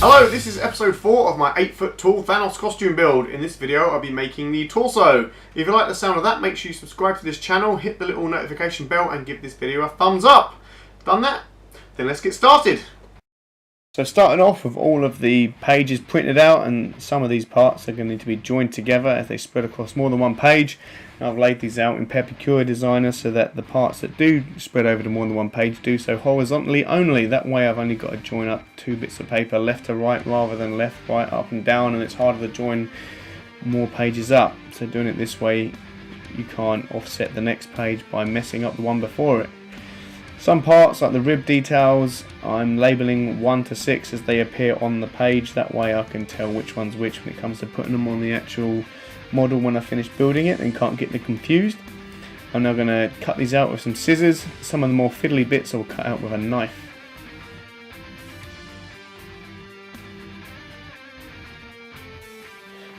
Hello, this is episode 4 of my 8-foot tall Thanos costume build. In this video I'll be making the torso. If you like the sound of that, make sure you subscribe to this channel, hit the little notification bell and give this video a thumbs up. Done that? Then let's get started. So starting off with all of the pages printed out, and some of these parts are going to need to be joined together as they spread across more than one page. And I've laid these out in Pepicure Designer so that the parts that do spread over to more than one page do so horizontally only. That way I've only got to join up two bits of paper left to right rather than left, right, up and down, and it's harder to join more pages up. So doing it this way you can't offset the next page by messing up the one before it. Some parts, like the rib details, I'm labelling 1 to 6 as they appear on the page. That way I can tell which one's which when it comes to putting them on the actual model when I finish building it and can't get them confused. I'm now going to cut these out with some scissors. Some of the more fiddly bits I'll cut out with a knife.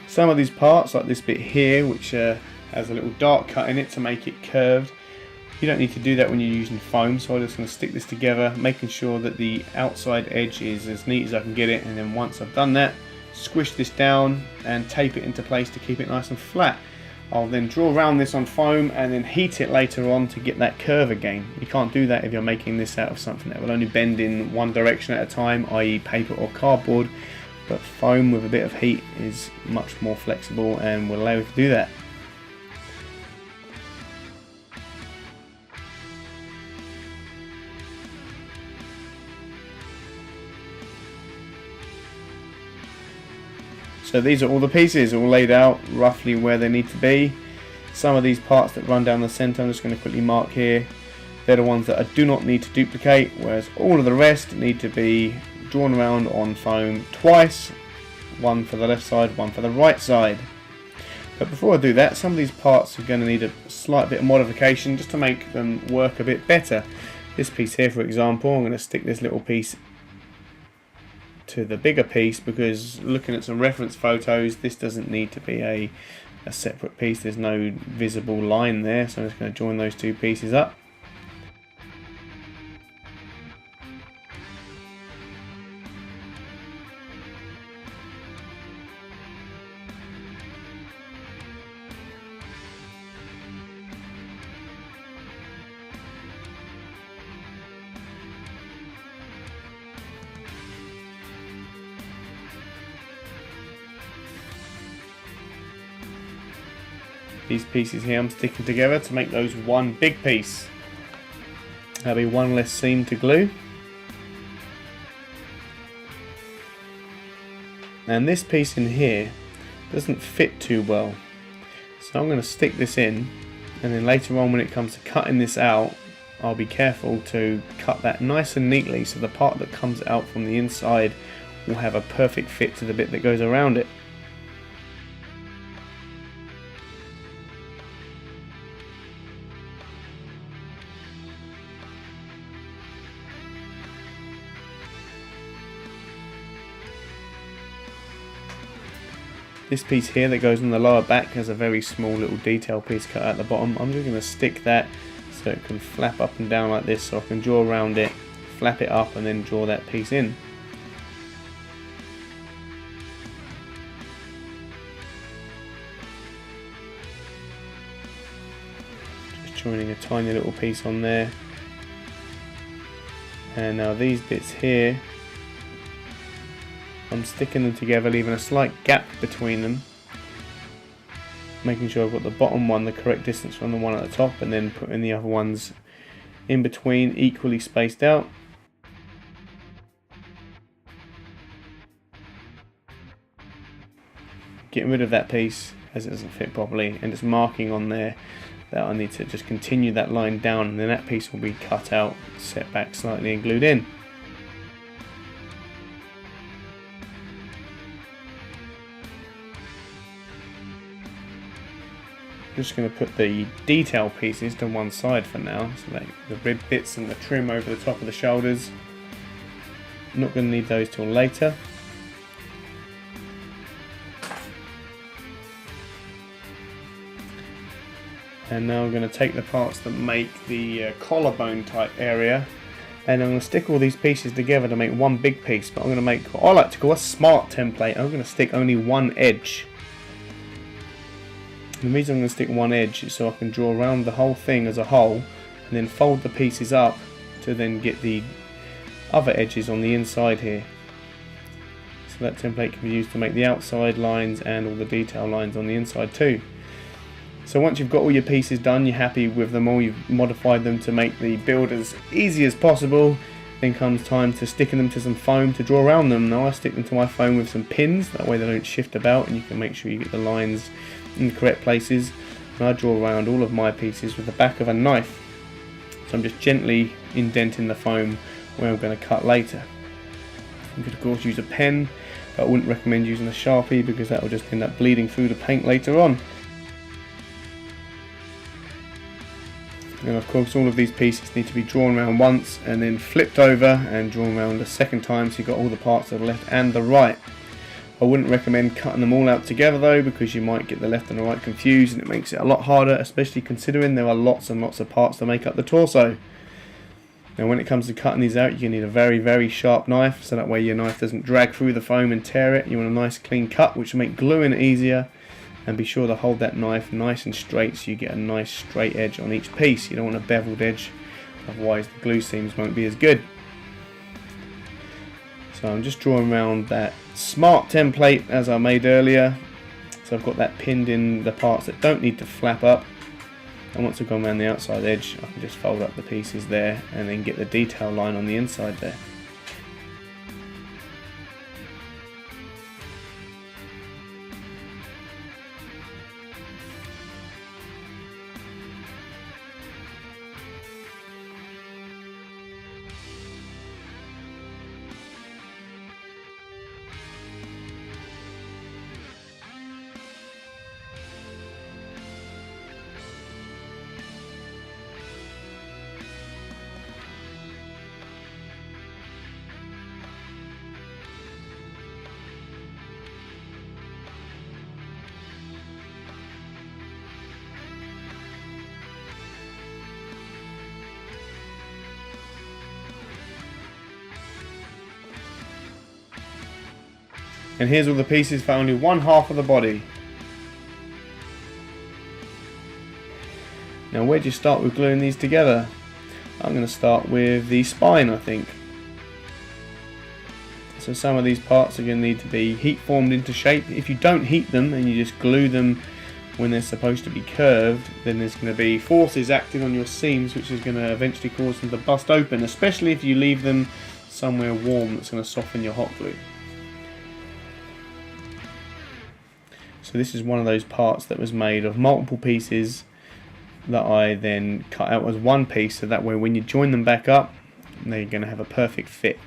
Some of these parts, like this bit here, which has a little dart cut in it to make it curved, you don't need to do that when you're using foam, so I'm just going to stick this together, making sure that the outside edge is as neat as I can get it, and then once I've done that, squish this down and tape it into place to keep it nice and flat. I'll then draw around this on foam and then heat it later on to get that curve again. You can't do that if you're making this out of something that will only bend in one direction at a time, i.e. paper or cardboard, but foam with a bit of heat is much more flexible and will allow you to do that. So these are all the pieces, all laid out roughly where they need to be. Some of these parts that run down the centre, I'm just going to quickly mark here. They're the ones that I do not need to duplicate, whereas all of the rest need to be drawn around on foam twice. One for the left side, one for the right side. But before I do that, some of these parts are going to need a slight bit of modification just to make them work a bit better. This piece here, for example, I'm going to stick this little piece to the bigger piece because looking at some reference photos, this doesn't need to be a separate piece. There's no visible line there, so I'm just going to join those two pieces up. These pieces here I'm sticking together to make those one big piece. There'll be one less seam to glue. And this piece in here doesn't fit too well. So I'm going to stick this in, and then later on when it comes to cutting this out, I'll be careful to cut that nice and neatly so the part that comes out from the inside will have a perfect fit to the bit that goes around it. This piece here that goes on the lower back has a very small little detail piece cut at the bottom. I'm just going to stick that so it can flap up and down like this, so I can draw around it, flap it up and then draw that piece in. Just joining a tiny little piece on there. And now these bits here, I'm sticking them together, leaving a slight gap between them, making sure I've got the bottom one the correct distance from the one at the top, and then putting the other ones in between equally spaced out. Getting rid of that piece as it doesn't fit properly, and just marking on there that I need to just continue that line down, and then that piece will be cut out, set back slightly and glued in. I'm just going to put the detail pieces to one side for now, so like the rib bits and the trim over the top of the shoulders. I'm not going to need those till later. And now I'm going to take the parts that make the collarbone type area And I'm going to stick all these pieces together to make one big piece, but I'm going to make what I like to call a smart template. I'm going to stick only one edge. And the reason I'm going to stick one edge is so I can draw around the whole thing as a whole, and then fold the pieces up to then get the other edges on the inside here. So that template can be used to make the outside lines and all the detail lines on the inside too. So once you've got all your pieces done, you're happy with them all, you've modified them to make the build as easy as possible, then comes time to sticking them to some foam to draw around them. Now I stick them to my foam with some pins, that way they don't shift about and you can make sure you get the lines in the correct places. And I draw around all of my pieces with the back of a knife. So I'm just gently indenting the foam where I'm going to cut later. You could of course use a pen, but I wouldn't recommend using a Sharpie because that will just end up bleeding through the paint later on. And of course all of these pieces need to be drawn around once and then flipped over and drawn around a second time, so you've got all the parts to the left and the right. I wouldn't recommend cutting them all out together though, because you might get the left and the right confused and it makes it a lot harder, especially considering there are lots and lots of parts to make up the torso. Now when it comes to cutting these out, you need a very sharp knife, so that way your knife doesn't drag through the foam and tear it. You want a nice clean cut which will make gluing it easier. And be sure to hold that knife nice and straight so you get a nice straight edge on each piece. You don't want a beveled edge, otherwise the glue seams won't be as good. So I'm just drawing around that smart template as I made earlier. So I've got that pinned in the parts that don't need to flap up. And once I've gone around the outside edge, I can just fold up the pieces there and then get the detail line on the inside there. And here's all the pieces for only one half of the body. Now where do you start with gluing these together? I'm going to start with the spine, I think. So some of these parts are going to need to be heat formed into shape. If you don't heat them and you just glue them when they're supposed to be curved, then there's going to be forces acting on your seams which is going to eventually cause them to bust open, especially if you leave them somewhere warm that's going to soften your hot glue. So this is one of those parts that was made of multiple pieces that I then cut out as one piece, so that way when you join them back up, they're going to have a perfect fit.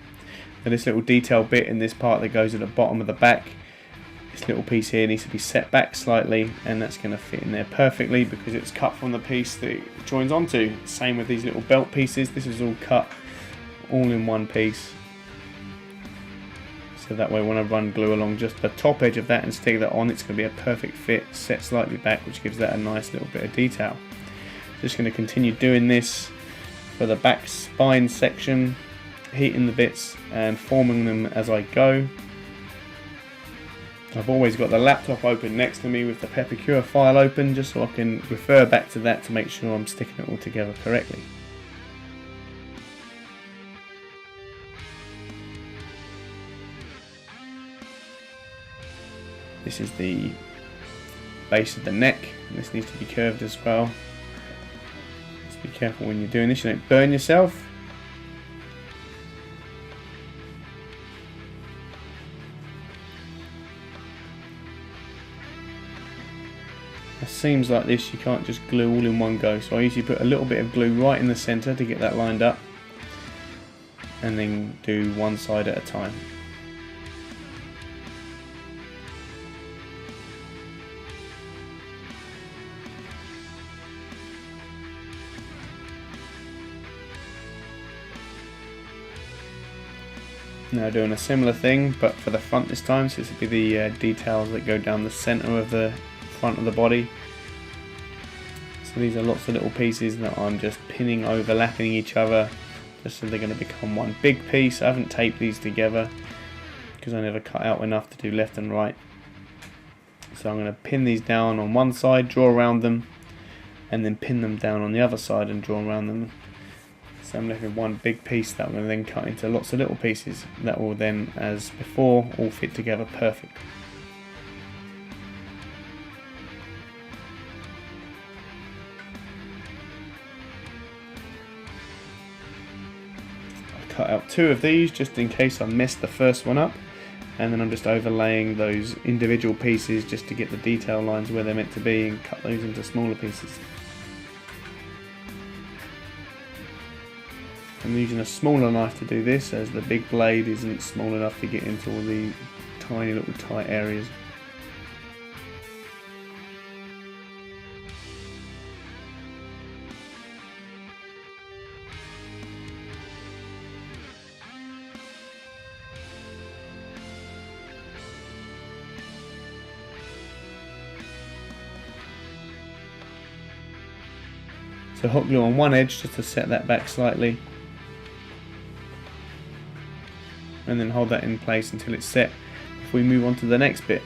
Now this little detail bit in this part that goes at the bottom of the back, this little piece here needs to be set back slightly, and that's going to fit in there perfectly because it's cut from the piece that it joins onto. Same with these little belt pieces, this is all cut all in one piece. So that way when I run glue along just the top edge of that and stick that on, it's going to be a perfect fit, set slightly back, which gives that a nice little bit of detail. Just going to continue doing this for the back spine section, heating the bits and forming them as I go. I've always got the laptop open next to me with the Peppercure file open, just so I can refer back to that to make sure I'm sticking it all together correctly. This is the base of the neck, and this needs to be curved as well. Just be careful when you're doing this, you don't burn yourself. It seems like this, you can't just glue all in one go, so I usually put a little bit of glue right in the centre to get that lined up, and then do one side at a time. Now doing a similar thing, but for the front this time, so this will be the details that go down the centre of the front of the body. So these are lots of little pieces that I'm just pinning, overlapping each other just so they're going to become one big piece. I haven't taped these together because I never cut out enough to do left and right. So I'm going to pin these down on one side, draw around them, and then pin them down on the other side and draw around them. So I'm left with one big piece that I'm going to then cut into lots of little pieces that will then, as before, all fit together perfect. I cut out 2 of these just in case I messed the first one up, and then I'm just overlaying those individual pieces just to get the detail lines where they're meant to be and cut those into smaller pieces. I'm using a smaller knife to do this, as the big blade isn't small enough to get into all the tiny little tight areas. So hot glue on one edge just to set that back slightly, and then hold that in place until it's set before we move on to the next bit.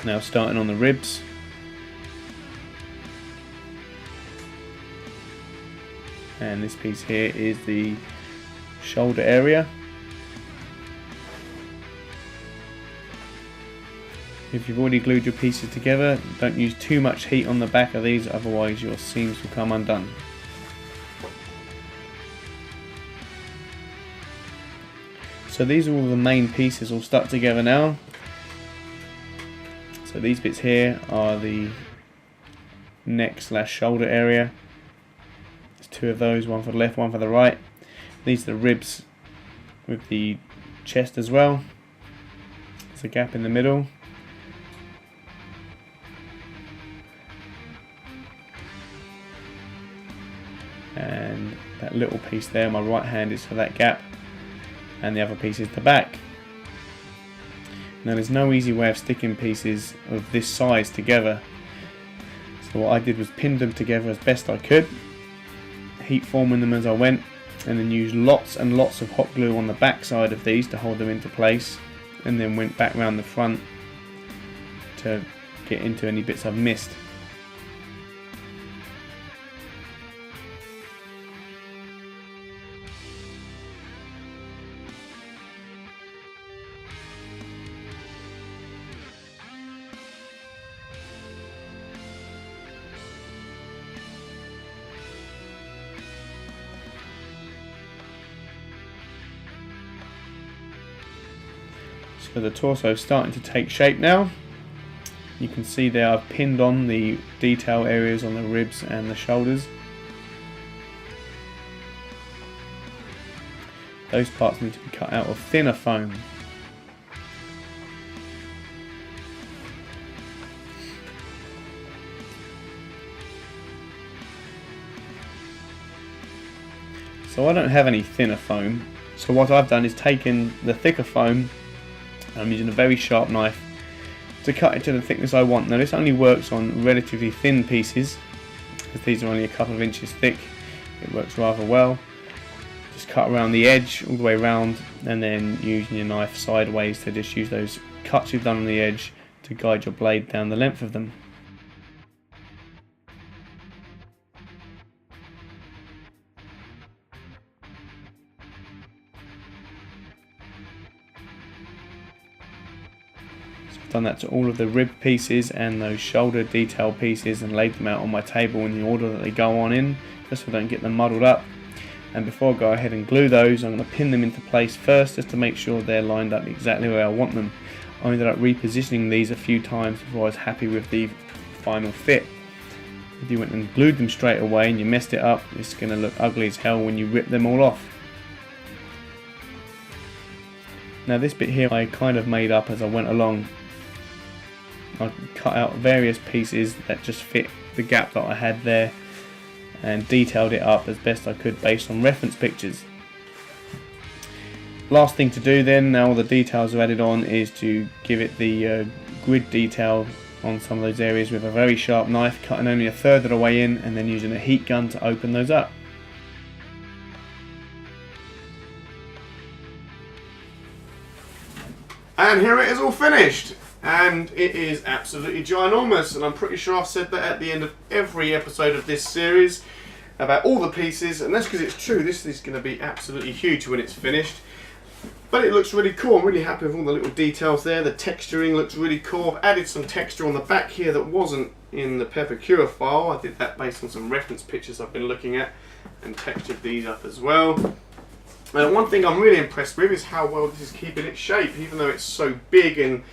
Now starting on the ribs. And this piece here is the shoulder area. If you've already glued your pieces together, don't use too much heat on the back of these, otherwise your seams will come undone. So these are all the main pieces all stuck together now. So these bits here are the neck / shoulder area. There's 2 of those, one for the left, one for the right. These are the ribs with the chest as well. There's a gap in the middle. And that little piece there, my right hand, is for that gap, and the other piece is the back. Now there's no easy way of sticking pieces of this size together, so what I did was pinned them together as best I could, heat forming them as I went, and then used lots and lots of hot glue on the back side of these to hold them into place, and then went back round the front to get into any bits I've missed. So the torso is starting to take shape now. You can see there I've pinned on the detail areas on the ribs and the shoulders. Those parts need to be cut out of thinner foam. So I don't have any thinner foam, so what I've done is taken the thicker foam. I'm using a very sharp knife to cut it to the thickness I want. Now this only works on relatively thin pieces, because these are only a couple of inches thick. It works rather well. Just cut around the edge all the way around, and then using your knife sideways to just use those cuts you've done on the edge to guide your blade down the length of them. Done that to all of the rib pieces and those shoulder detail pieces, and laid them out on my table in the order that they go on in, just so I don't get them muddled up. And before I go ahead and glue those, I'm going to pin them into place first just to make sure they're lined up exactly where I want them. I ended up repositioning these a few times before I was happy with the final fit. If you went and glued them straight away and you messed it up, it's going to look ugly as hell when you rip them all off. Now this bit here I kind of made up as I went along. I cut out various pieces that just fit the gap that I had there and detailed it up as best I could based on reference pictures. Last thing to do then, now all the details are added on, is to give it the grid detail on some of those areas with a very sharp knife, cutting only a third of the way in and then using a heat gun to open those up. And here it is all finished. And it is absolutely ginormous, and I'm pretty sure I've said that at the end of every episode of this series about all the pieces, and that's because it's true. This is going to be absolutely huge when it's finished. But it looks really cool. I'm really happy with all the little details there. The texturing looks really cool. I've added some texture on the back here that wasn't in the Peppercure file. I did that based on some reference pictures I've been looking at, and textured these up as well. And one thing I'm really impressed with is how well this is keeping its shape. Even though it's so big, and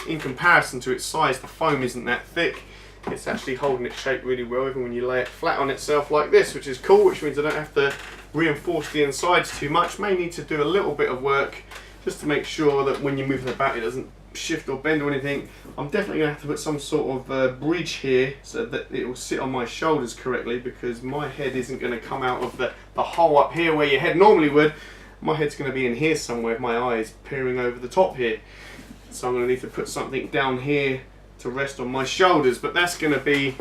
in comparison to its size, the foam isn't that thick. It's actually holding its shape really well, even when you lay it flat on itself like this, which is cool, which means I don't have to reinforce the insides too much. May need to do a little bit of work just to make sure that when you move it about it doesn't shift or bend or anything. I'm definitely going to have to put some sort of bridge here so that it will sit on my shoulders correctly, because my head isn't going to come out of the hole up here where your head normally would. My head's going to be in here somewhere with my eyes peering over the top here. So I'm going to need to put something down here to rest on my shoulders, but that's going to be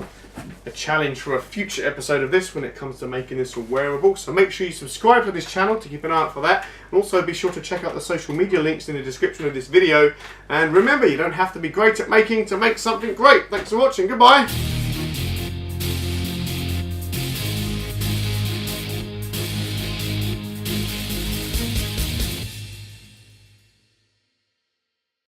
a challenge for a future episode of this when it comes to making this all wearable. So make sure you subscribe to this channel to keep an eye out for that, and also be sure to check out the social media links in the description of this video. And remember, you don't have to be great at making to make something great. Thanks for watching. Goodbye.